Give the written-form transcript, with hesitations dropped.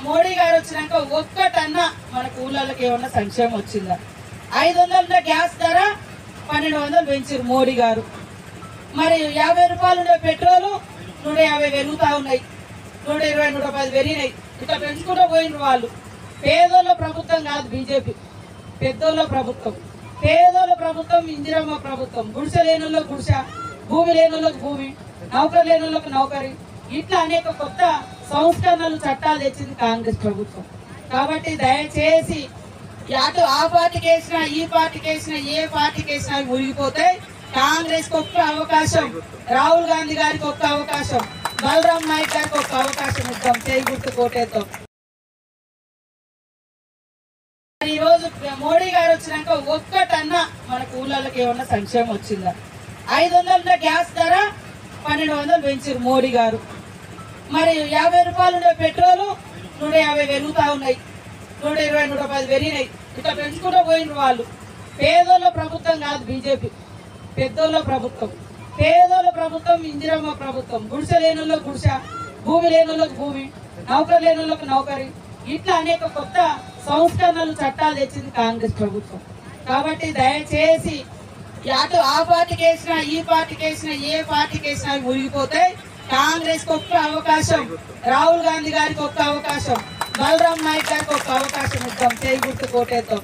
మోడీ గారు వచ్చినాక ఒక్కటన్నా మన ఊళ్ళకి ఏమన్నా సంక్షేమం వచ్చిందా? 500 గ్యాస్ ధర 1200 పెంచారు మోడీ గారు. మరి 50 రూపాయలు ఉండే పెట్రోలు 150 పెరుగుతా ఉన్నాయి, 120 110 పెరిగినాయి. ఇట్లా పెంచుకుంటూ పోయిన వాళ్ళు. పేదోళ్ళ ప్రభుత్వం కాదు బీజేపీ, పెద్దోళ్ళ ప్రభుత్వం. పేదోళ్ళ ప్రభుత్వం ఇందిరమ్మ ప్రభుత్వం. గుడిసె లేనులకు గుడిసె, భూమి లేనులకు భూమి, నౌకరు లేనులకు నౌకరి, ఇట్లా అనేక కొత్త సంస్కరణలు చట్టాలు తెచ్చింది కాంగ్రెస్ ప్రభుత్వం. కాబట్టి దయచేసి అటు ఆ పార్టీకి వేసినా ఈ పార్టీకి వేసినా ఏ పార్టీకి వేసినా మురిగిపోతే కాంగ్రెస్ కి ఒక్క అవకాశం, రాహుల్ గాంధీ గారికి ఒక్క అవకాశం, బలరాం నాయక్ గారికి ఒక్క అవకాశం ఇద్దాం చేయి గుర్తు కోటేతో. ఈ రోజు మోడీ గారు వచ్చినాక ఒక్కటన్నా మన ఊళ్ళకి ఏమన్నా సంక్షేమం వచ్చిందా? 500 గ్యాస్ ధర 1200 పెంచారు మోడీ గారు. మరి 50 రూపాయలు ఉండే పెట్రోలు 150 పెరుగుతా ఉన్నాయి, 120 110 పెరిగినాయి. ఇట్లా పెంచుకుంటూ పోయిన వాళ్ళు. పేదోళ్ళ ప్రభుత్వం కాదు బీజేపీ, పెద్దోళ్ళ ప్రభుత్వం. పేదోళ్ళ ప్రభుత్వం ఇందిరమ్మ ప్రభుత్వం. గుడిసె లేనులకు గుడిసె, భూమి లేనులకు భూమి, నౌకరు లేనులకు నౌకరి, ఇట్లా అనేక కొత్త సంస్కరణలు చట్టాలు తెచ్చింది కాంగ్రెస్ ప్రభుత్వం. కాబట్టి దయచేసి అటు ఆ పార్టీకి వేసినా ఈ పార్టీకి వేసినా ఏ పార్టీకి వేసినా మురిగిపోతే కాంగ్రెస్ కి ఒక్క అవకాశం, రాహుల్ గాంధీ గారికి ఒక్క అవకాశం, బలరాం నాయక్ గారికి ఒక్క అవకాశం ఇద్దాం చేయి గుర్తు కోటేతో.